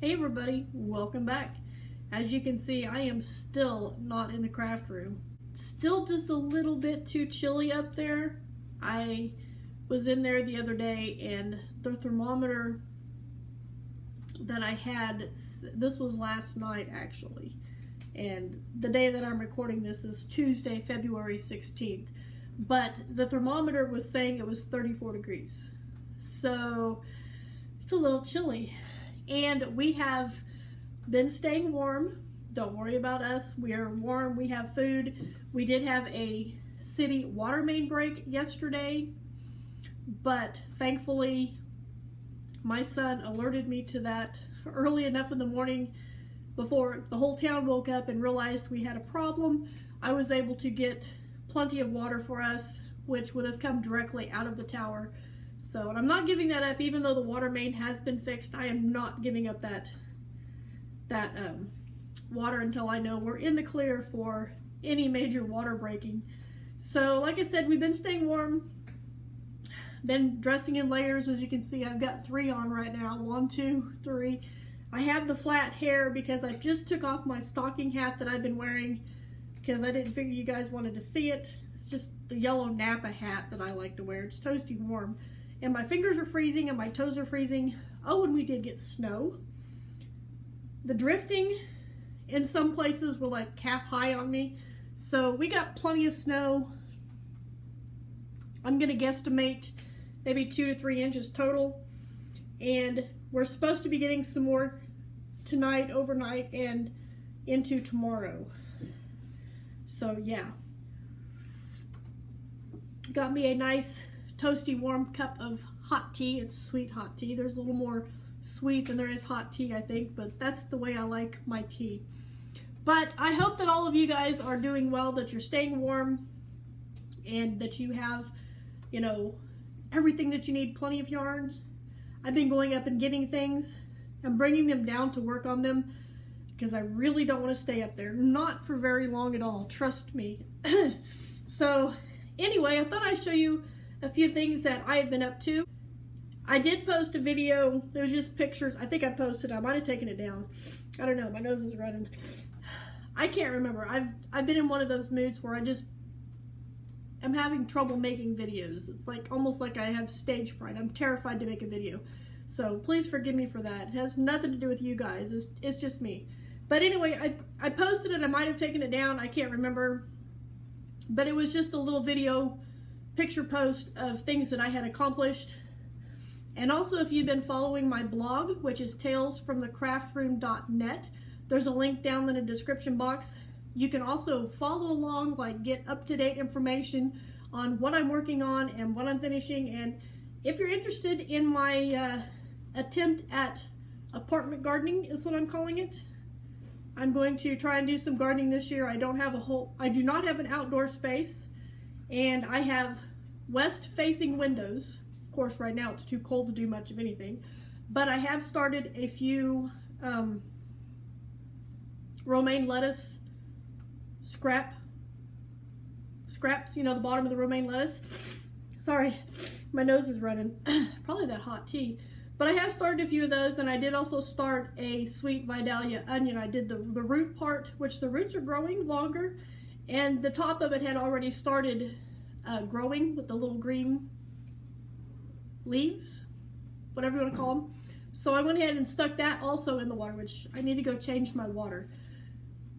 Hey everybody, welcome back. As you can see, I am still not in the craft room. Still just a little bit too chilly up there. I was in there the other day and the thermometer that I had, this was last night actually, and the day that I'm recording this is Tuesday, February 16th, but the thermometer was saying it was 34 degrees. So it's a little chilly. And we have been staying warm. Don't worry about us. We are warm. We have food. We did have a city water main break yesterday, but thankfully my son alerted me to that early enough in the morning before the whole town woke up and realized we had a problem. I was able to get plenty of water for us, which would have come directly out of the tower. So, and I'm not giving that up, even though the water main has been fixed. I am not giving up that water until I know we're in the clear for any major water breaking. So, like I said, we've been staying warm, been dressing in layers. As you can see, I've got 3 on right now. 1, 2, 3. I have the flat hair because I just took off my stocking hat that I've been wearing because I didn't figure you guys wanted to see it. It's just the yellow Napa hat that I like to wear. It's toasty warm. And my fingers are freezing and my toes are freezing. Oh, and we did get snow. The drifting in some places were like calf high on me. So we got plenty of snow. I'm gonna guesstimate maybe 2 to 3 inches total. And we're supposed to be getting some more tonight, overnight, and into tomorrow. So yeah. Got me a nice toasty warm cup of hot tea. It's sweet hot tea. There's a little more sweet than there is hot tea, I think, but that's the way I like my tea. But I hope that all of you guys are doing well, that you're staying warm, and that you have, you know, everything that you need, plenty of yarn. I've been going up and getting things and bringing them down to work on them because I really don't want to stay up there. Not for very long at all, trust me. So anyway, I thought I'd show you a few things that I have been up to. I did post a video. There's just pictures. I think I posted. I might have taken it down. I don't know. My nose is running. I can't remember. I've been in one of those moods where I'm having trouble making videos. It's like almost like I have stage fright. I'm terrified to make a video. So please forgive me for that. It has nothing to do with you guys. It's just me. But anyway, I posted it. I might have taken it down. I can't remember. But it was just a little video picture post of things that I had accomplished. And also, if you've been following my blog, which is talesfromthecraftroom.net, there's a link down in the description box. You can also follow along, like get up-to-date information on what I'm working on and what I'm finishing. And if you're interested in my attempt at apartment gardening, is what I'm calling it. I'm going to try and do some gardening this year. I do not have an outdoor space. And I have west-facing windows. Of course, right now it's too cold to do much of anything. But I have started a few romaine lettuce scraps, you know, the bottom of the romaine lettuce. Sorry, my nose is running. Probably that hot tea. But I have started a few of those, and I did also start a sweet Vidalia onion. I did the root part, which the roots are growing longer. And the top of it had already started growing with the little green leaves, whatever you want to call them. So I went ahead and stuck that also in the water, which I need to go change my water.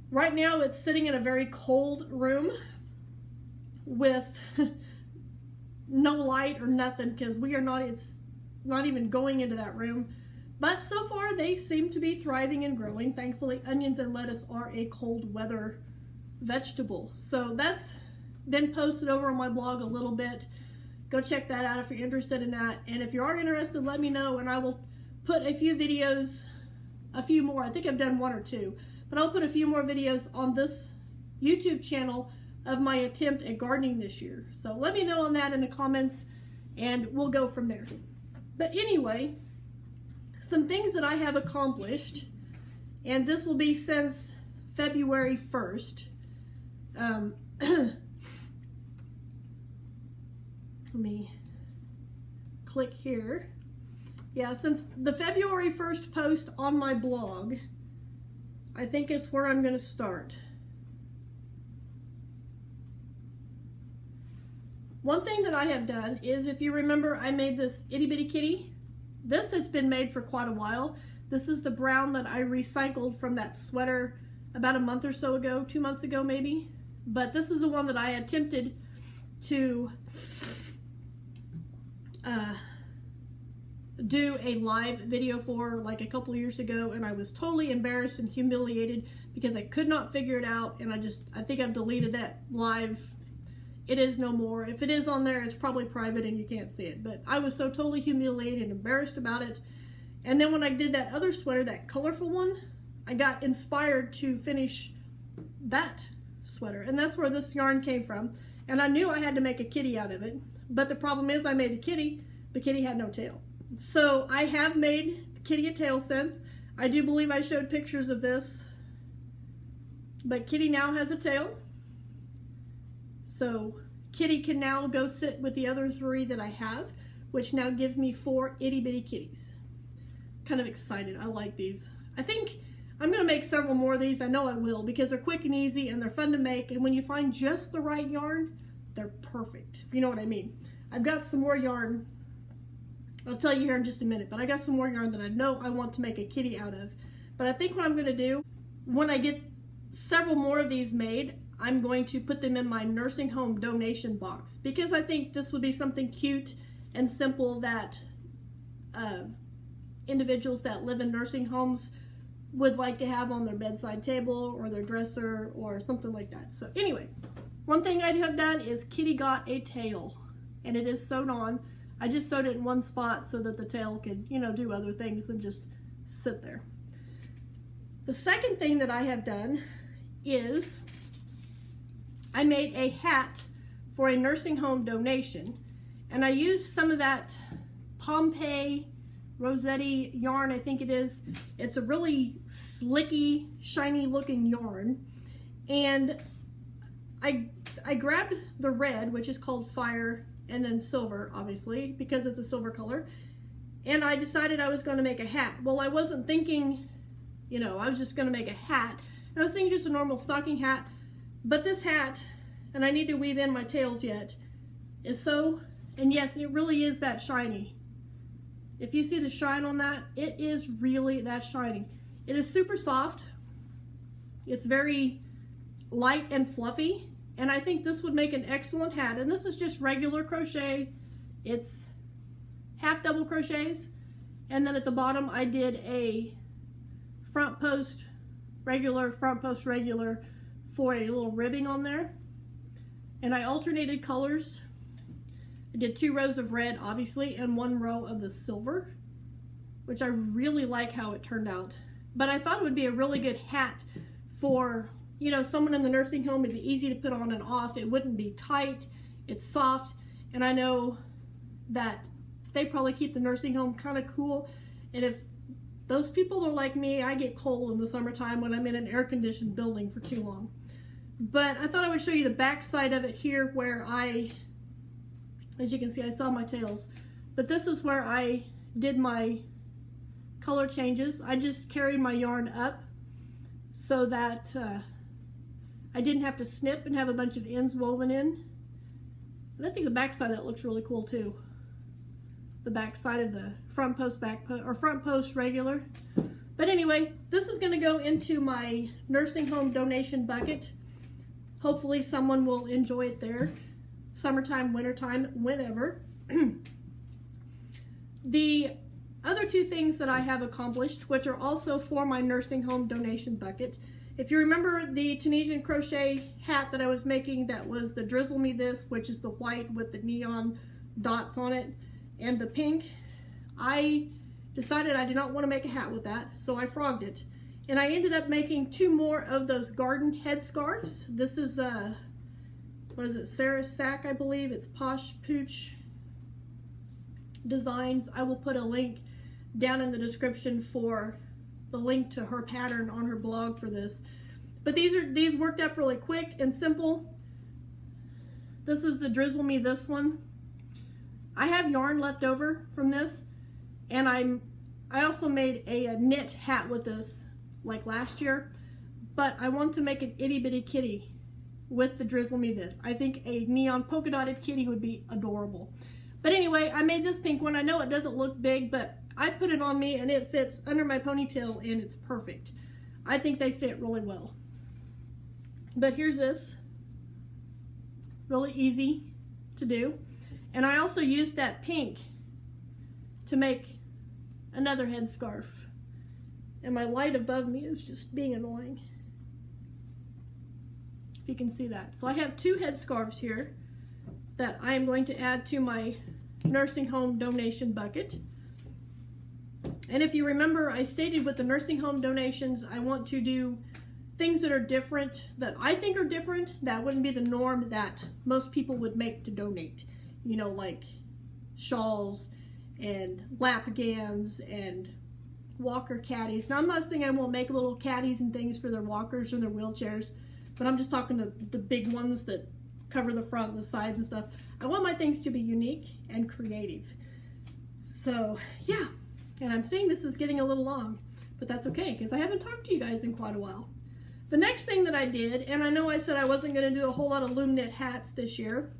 Right now it's sitting in a very cold room with no light or nothing because it's not even going into that room. But so far they seem to be thriving and growing. Thankfully, onions and lettuce are a cold weather vegetable. So that's been posted over on my blog a little bit. Go check that out if you're interested in that. And if you are interested, let me know and I will put a few videos, a few more. I think I've done 1 or 2, but I'll put a few more videos on this YouTube channel of my attempt at gardening this year. So let me know on that in the comments and we'll go from there. But anyway, some things that I have accomplished, and this will be since February 1st. Let me click here Yeah, since the February 1st post on my blog, I think it's where I'm going to start. One thing that I have done is, if you remember, I made this itty bitty kitty. This has been made for quite a while. This is the brown that I recycled from that sweater about a month or so ago, 2 months ago maybe. But this is the one that I attempted to do a live video for like a couple years ago, and I was totally embarrassed and humiliated because I could not figure it out, and I think I've deleted that live. It is no more. If it is on there, it's probably private and you can't see it. But I was so totally humiliated and embarrassed about it. And then when I did that other sweater, that colorful one, I got inspired to finish that sweater. And that's where this yarn came from. And I knew I had to make a kitty out of it. But the problem is I made a kitty. The kitty had no tail. So I have made the kitty a tail since. I do believe I showed pictures of this. But kitty now has a tail. So kitty can now go sit with the other 3 that I have, which now gives me 4 itty bitty kitties. Kind of excited. I like these. I think I'm going to make several more of these. I know I will, because they're quick and easy and they're fun to make. And when you find just the right yarn, they're perfect, if you know what I mean. I've got some more yarn. I'll tell you here in just a minute, but I got some more yarn that I know I want to make a kitty out of. But I think what I'm going to do, when I get several more of these made, I'm going to put them in my nursing home donation box, because I think this would be something cute and simple that individuals that live in nursing homes would like to have on their bedside table or their dresser or something like that. So anyway, one thing I have done is kitty got a tail, and it is sewed on. I just sewed it in one spot so that the tail could, you know, do other things than just sit there. The second thing that I have done is I made a hat for a nursing home donation, and I used some of that Pompeii Rossetti yarn, I think it is. It's a really slicky, shiny looking yarn, and I grabbed the red, which is called Fire, and then silver, obviously, because it's a silver color, and I decided I was going to make a hat. Well, I wasn't thinking, you know, I was just going to make a hat. I was thinking just a normal stocking hat, but this hat, and I need to weave in my tails yet, is so, and yes, it really is that shiny. If you see the shine on that, it is really that shiny. It is super soft. It's very light and fluffy, and I think this would make an excellent hat. And this is just regular crochet. It's half double crochets, and then at the bottom I did a front post regular, front post regular for a little ribbing on there. And I alternated colors. I did 2 rows of red, obviously, and 1 row of the silver, which I really like how it turned out. But I thought it would be a really good hat for, you know, someone in the nursing home. It'd be easy to put on and off. It wouldn't be tight. It's soft, and I know that they probably keep the nursing home kind of cool. And if those people are like me, I get cold in the summertime when I'm in an air-conditioned building for too long. But I thought I would show you the back side of it here, where as you can see, I still have my tails. But this is where I did my color changes. I just carried my yarn up so that I didn't have to snip and have a bunch of ends woven in. And I think the back side of that looks really cool too. The back side of the front post, back post, or front post regular. But anyway, this is going to go into my nursing home donation bucket. Hopefully someone will enjoy it there. Summertime, wintertime, whenever. The other 2 things that I have accomplished, which are also for my nursing home donation bucket. If you remember the Tunisian crochet hat that I was making, that was the Drizzle Me This, which is the white with the neon dots on it, and the pink, I decided I did not want to make a hat with that, so I frogged it. And I ended up making 2 more of those garden head scarves. This is what is it, Sarah's Sack, I believe. It's Posh Pooch Designs. I will put a link down in the description for the link to her pattern on her blog for this. But these worked up really quick and simple. This is the Drizzle Me This one. I have yarn left over from this, And I also made a knit hat with this like last year, but I want to make an itty bitty kitty with the Drizzle Me This. I think a neon polka dotted kitty would be adorable. But anyway, I made this pink one. I know it doesn't look big, but I put it on me and it fits under my ponytail and it's perfect. I think they fit really well. But here's this, really easy to do. And I also used that pink to make another headscarf. And my light above me is just being annoying. If you can see that. So I have 2 headscarves here that I am going to add to my nursing home donation bucket. And if you remember, I stated with the nursing home donations, I want to do things that are different, that I think are different, that wouldn't be the norm that most people would make to donate. You know, like shawls and lap gans and walker caddies. Now, I'm not saying I won't make little caddies and things for their walkers or their wheelchairs, but I'm just talking the big ones that cover the front and the sides and stuff. I want my things to be unique and creative. So, yeah. And I'm seeing this is getting a little long, but that's okay because I haven't talked to you guys in quite a while. The next thing that I did, and I know I said I wasn't going to do a whole lot of loom knit hats this year,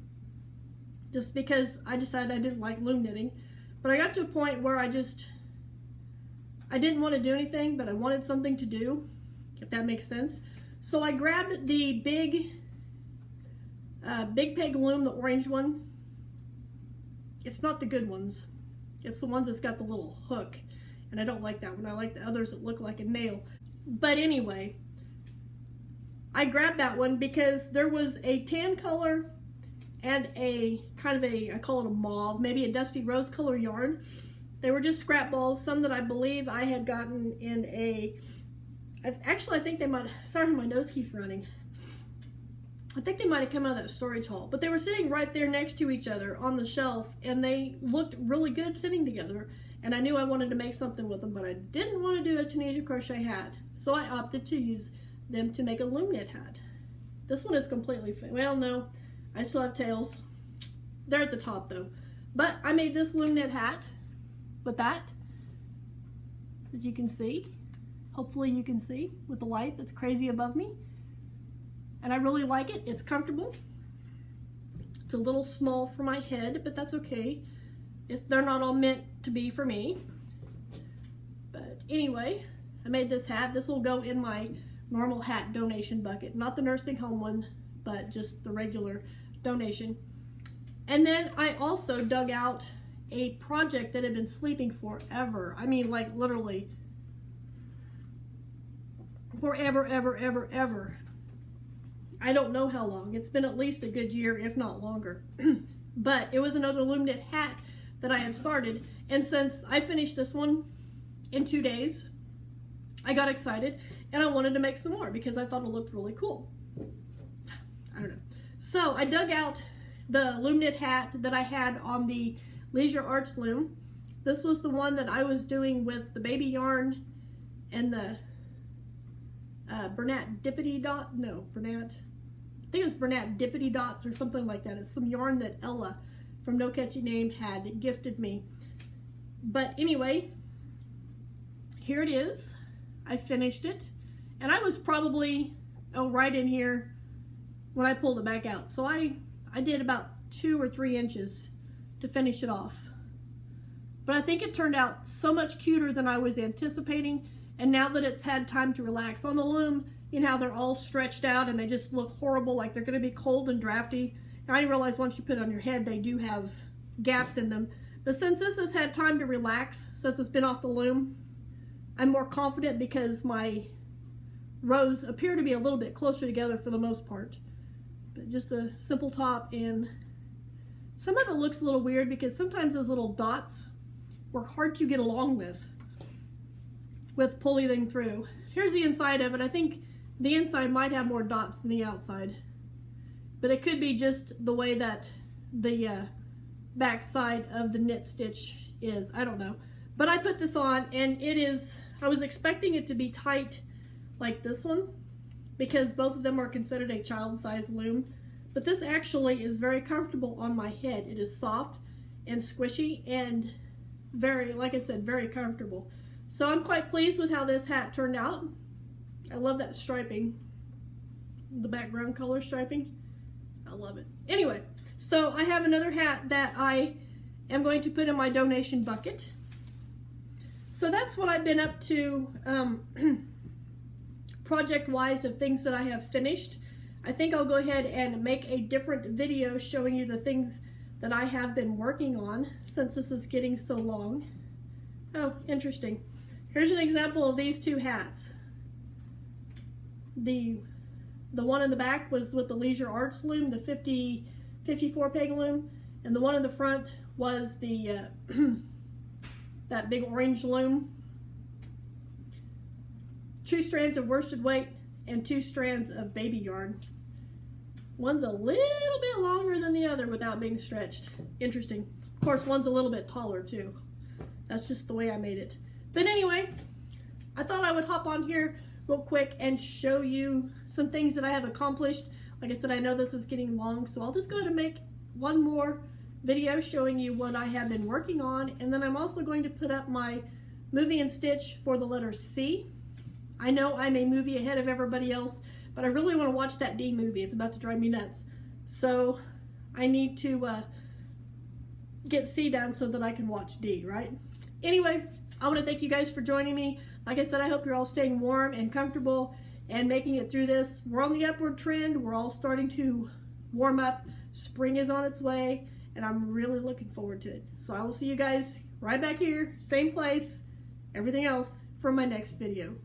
just because I decided I didn't like loom knitting, but I got to a point where I didn't want to do anything, but I wanted something to do, if that makes sense. So I grabbed the big peg loom, the orange one. It's not the good ones. It's the ones that's got the little hook, and I don't like that one. I like the others that look like a nail. But anyway, I grabbed that one because there was a tan color and a kind of a, I call it a mauve, maybe a dusty rose color yarn. They were just scrap balls, some that I believe I had gotten in a, actually I think they might, sorry my nose keeps running. I think they might have come out of that storage haul, but they were sitting right there next to each other on the shelf and they looked really good sitting together, and I knew I wanted to make something with them, but I didn't want to do a Tunisia crochet hat, so I opted to use them to make a loom knit hat. This one is completely, well no, I still have tails. They're at the top though. But I made this loom knit hat with that, as you can see. Hopefully you can see with the light that's crazy above me. And I really like it. It's comfortable. It's a little small for my head, but that's okay. They're not all meant to be for me. But anyway, I made this hat. This will go in my normal hat donation bucket. Not the nursing home one, but just the regular donation. And then I also dug out a project that had been sleeping forever. I mean, like literally forever, ever. I don't know how long. It's been at least a good year, if not longer. But it was another loom knit hat that I had started. And since I finished this one in 2 days, I got excited and I wanted to make some more because I thought it looked really cool. I don't know. So I dug out the loom knit hat that I had on the Leisure Arts loom. This was the one that I was doing with the baby yarn and the Bernat Dippity Dot, no, Bernat, I think it was Bernat Dippity Dots or something like that. It's some yarn that Ella from No Catchy Name had gifted me. But anyway, here it is. I finished it, and I was probably, right in here when I pulled it back out. So I did about 2 or 3 inches to finish it off. But I think it turned out so much cuter than I was anticipating. And now that it's had time to relax on the loom, you know how they're all stretched out and they just look horrible, like they're going to be cold and drafty. Now I realize once you put it on your head, they do have gaps in them. But since this has had time to relax, since it's been off the loom, I'm more confident because my rows appear to be a little bit closer together for the most part. But just a simple top, and some of it looks a little weird because sometimes those little dots were hard to get along with pulling them through. Here's the inside of it. I think the inside might have more dots than the outside, but it could be just the way that the back side of the knit stitch is. I don't know. But I put this on and it is, I was expecting it to be tight like this one because both of them are considered a child-sized loom, but this actually is very comfortable on my head. It is soft and squishy, and very, like I said, very comfortable. So I'm quite pleased with how this hat turned out. I love that striping, the background color striping. I love it. Anyway, so I have another hat that I am going to put in my donation bucket. So that's what I've been up to project-wise of things that I have finished. I think I'll go ahead and make a different video showing you the things that I have been working on since this is getting so long. Oh, interesting. Here's an example of these two hats. The one in the back was with the Leisure Arts loom, the 54 peg loom, and the one in the front was the that big orange loom. 2 strands of worsted weight and 2 strands of baby yarn. One's a little bit longer than the other without being stretched. Interesting. Of course, one's a little bit taller too. That's just the way I made it. But anyway, I thought I would hop on here real quick and show you some things that I have accomplished. Like I said, I know this is getting long, so I'll just go ahead and make one more video showing you what I have been working on, and then I'm also going to put up my movie and stitch for the letter C. I know I'm a movie ahead of everybody else, but I really want to watch that D movie. It's about to drive me nuts. So I need to get C down so that I can watch D, right? Anyway, I want to thank you guys for joining me. Like I said, I hope you're all staying warm and comfortable and making it through this. We're on the upward trend. We're all starting to warm up. Spring is on its way, and I'm really looking forward to it. So I will see you guys right back here, same place, everything else, for my next video.